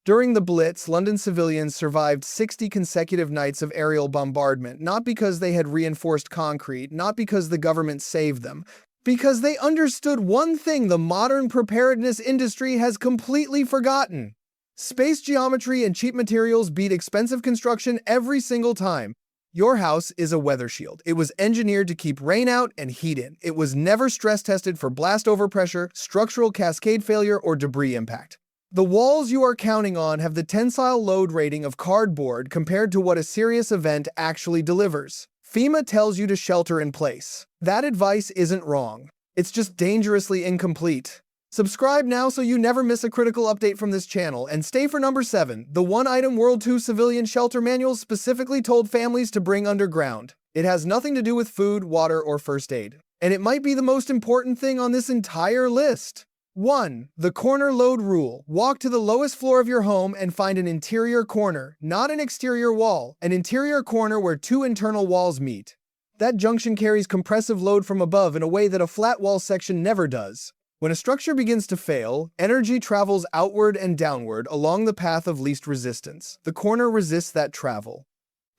During the Blitz, London civilians survived 60 consecutive nights of aerial bombardment, not because they had reinforced concrete, not because the government saved them, because they understood one thing the modern preparedness industry has completely forgotten. Space geometry and cheap materials beat expensive construction every single time. Your house is a weather shield. It was engineered to keep rain out and heat in. It was never stress tested for blast overpressure, structural cascade failure, or debris impact. The walls you are counting on have the tensile load rating of cardboard compared to what a serious event actually delivers. FEMA tells you to shelter in place. That advice isn't wrong. It's just dangerously incomplete. Subscribe now so you never miss a critical update from this channel, and stay for number 7, the one-item World II civilian shelter manual specifically told families to bring underground. It has nothing to do with food, water, or first aid. And it might be the most important thing on this entire list. 1. The corner load rule. Walk to the lowest floor of your home and find an interior corner, not an exterior wall, an interior corner where two internal walls meet. That junction carries compressive load from above in a way that a flat wall section never does. When a structure begins to fail, energy travels outward and downward along the path of least resistance. The corner resists that travel.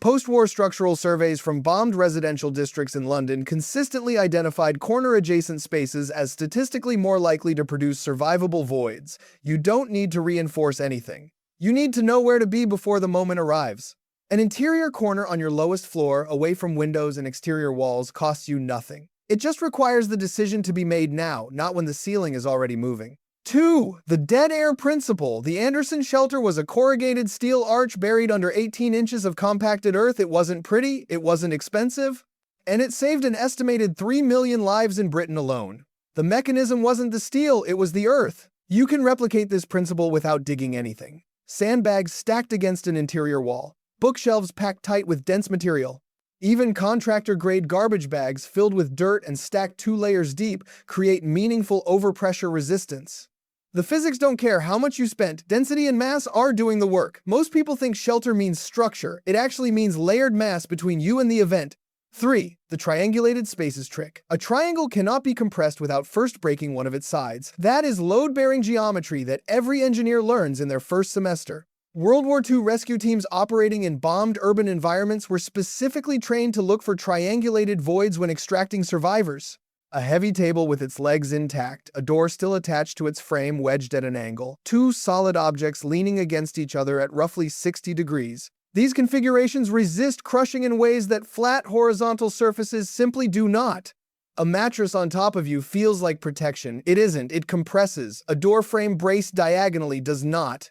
Post-war structural surveys from bombed residential districts in London consistently identified corner-adjacent spaces as statistically more likely to produce survivable voids. You don't need to reinforce anything. You need to know where to be before the moment arrives. An interior corner on your lowest floor, away from windows and exterior walls, costs you nothing. It just requires the decision to be made now, not when the ceiling is already moving. 2. The dead air principle. The Morrison Shelter was a corrugated steel arch buried under 18 inches of compacted earth. It wasn't pretty, it wasn't expensive, and it saved an estimated 3 million lives in Britain alone. The mechanism wasn't the steel, it was the earth. You can replicate this principle without digging anything. Sandbags stacked against an interior wall. Bookshelves packed tight with dense material. Even contractor-grade garbage bags filled with dirt and stacked 2 layers deep create meaningful overpressure resistance. The physics don't care how much you spent. Density and mass are doing the work. Most people think shelter means structure. It actually means layered mass between you and the event. 3. The triangulated spaces trick. A triangle cannot be compressed without first breaking one of its sides. That is load-bearing geometry that every engineer learns in their first semester. World War II rescue teams operating in bombed urban environments were specifically trained to look for triangulated voids when extracting survivors. A heavy table with its legs intact, a door still attached to its frame wedged at an angle, 2 solid objects leaning against each other at roughly 60 degrees. These configurations resist crushing in ways that flat horizontal surfaces simply do not. A mattress on top of you feels like protection. It isn't, it compresses. A door frame braced diagonally does not.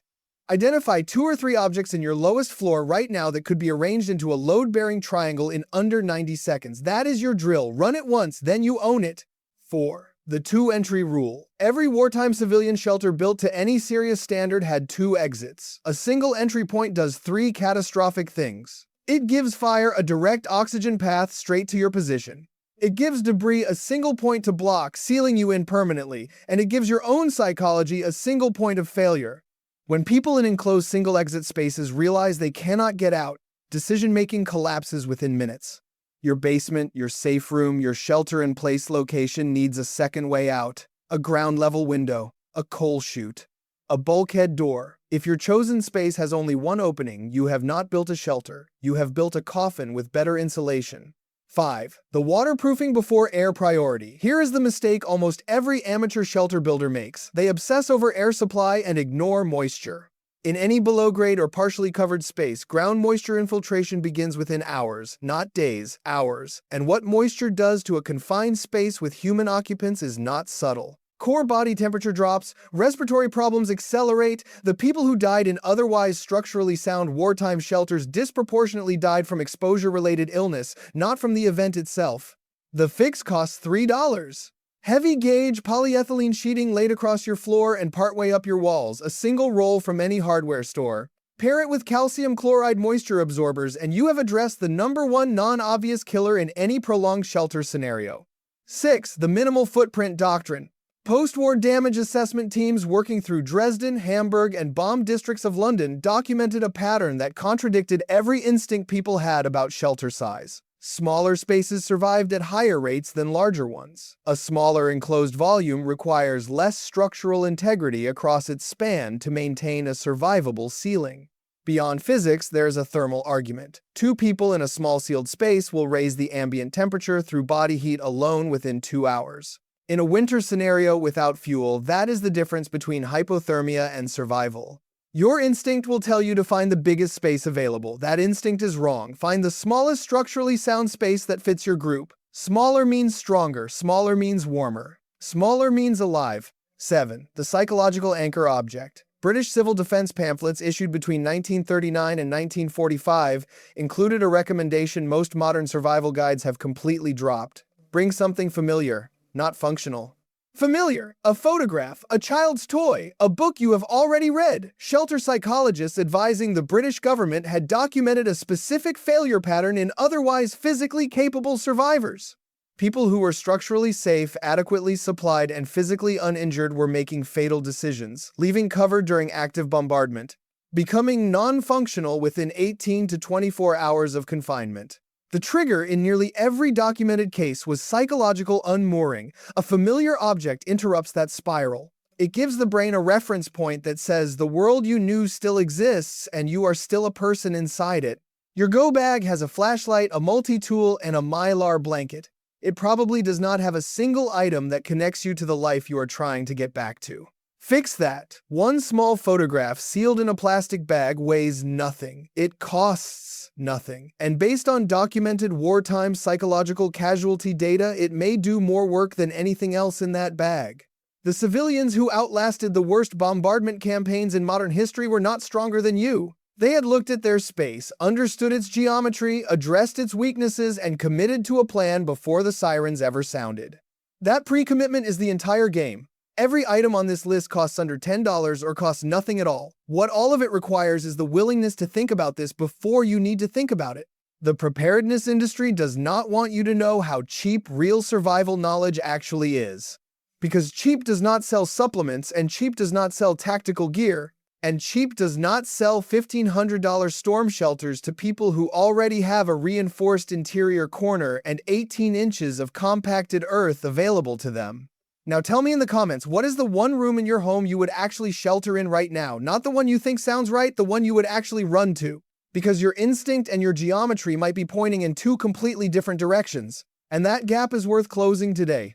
Identify 2 or 3 objects in your lowest floor right now that could be arranged into a load-bearing triangle in under 90 seconds. That is your drill. Run it once, then you own it. 4. The 2-entry rule. Every wartime civilian shelter built to any serious standard had 2 exits. A single entry point does 3 catastrophic things. It gives fire a direct oxygen path straight to your position. It gives debris a single point to block, sealing you in permanently. And it gives your own psychology a single point of failure. When people in enclosed single-exit spaces realize they cannot get out, decision-making collapses within minutes. Your basement, your safe room, your shelter-in-place location needs a second way out. A ground-level window, a coal chute, a bulkhead door. If your chosen space has only one opening, you have not built a shelter. You have built a coffin with better insulation. 5. The waterproofing before air priority. Here is the mistake almost every amateur shelter builder makes. They obsess over air supply and ignore moisture. In any below-grade or partially covered space, ground moisture infiltration begins within hours, not days, hours. And what moisture does to a confined space with human occupants is not subtle. Core body temperature drops, respiratory problems accelerate. The people who died in otherwise structurally sound wartime shelters disproportionately died from exposure-related illness, not from the event itself. The fix costs $3. Heavy gauge polyethylene sheeting laid across your floor and partway up your walls, a single roll from any hardware store. Pair it with calcium chloride moisture absorbers and you have addressed the #1 non-obvious killer in any prolonged shelter scenario. 6. The minimal footprint doctrine. Post-war damage assessment teams working through Dresden, Hamburg, and bombed districts of London documented a pattern that contradicted every instinct people had about shelter size. Smaller spaces survived at higher rates than larger ones. A smaller enclosed volume requires less structural integrity across its span to maintain a survivable ceiling. Beyond physics, there's a thermal argument. Two people in a small sealed space will raise the ambient temperature through body heat alone within 2 hours. In a winter scenario without fuel, that is the difference between hypothermia and survival. Your instinct will tell you to find the biggest space available. That instinct is wrong. Find the smallest structurally sound space that fits your group. Smaller means stronger. Smaller means warmer. Smaller means alive. 7. The psychological anchor object. British civil defense pamphlets issued between 1939 and 1945 included a recommendation most modern survival guides have completely dropped. Bring something familiar, not functional. Familiar, a photograph, a child's toy, a book you have already read. Shelter psychologists advising the British government had documented a specific failure pattern in otherwise physically capable survivors. People who were structurally safe, adequately supplied, and physically uninjured were making fatal decisions, leaving cover during active bombardment, becoming non-functional within 18 to 24 hours of confinement. The trigger in nearly every documented case was psychological unmooring. A familiar object interrupts that spiral. It gives the brain a reference point that says the world you knew still exists and you are still a person inside it. Your go bag has a flashlight, a multi-tool, and a mylar blanket. It probably does not have a single item that connects you to the life you are trying to get back to. Fix that. One small photograph sealed in a plastic bag weighs nothing. It costs nothing. And based on documented wartime psychological casualty data, it may do more work than anything else in that bag. The civilians who outlasted the worst bombardment campaigns in modern history were not stronger than you. They had looked at their space, understood its geometry, addressed its weaknesses, and committed to a plan before the sirens ever sounded. That pre-commitment is the entire game. Every item on this list costs under $10 or costs nothing at all. What all of it requires is the willingness to think about this before you need to think about it. The preparedness industry does not want you to know how cheap real survival knowledge actually is. Because cheap does not sell supplements, and cheap does not sell tactical gear, and cheap does not sell $1,500 storm shelters to people who already have a reinforced interior corner and 18 inches of compacted earth available to them. Now tell me in the comments, what is the one room in your home you would actually shelter in right now? Not the one you think sounds right, the one you would actually run to. Because your instinct and your geometry might be pointing in two completely different directions. And that gap is worth closing today.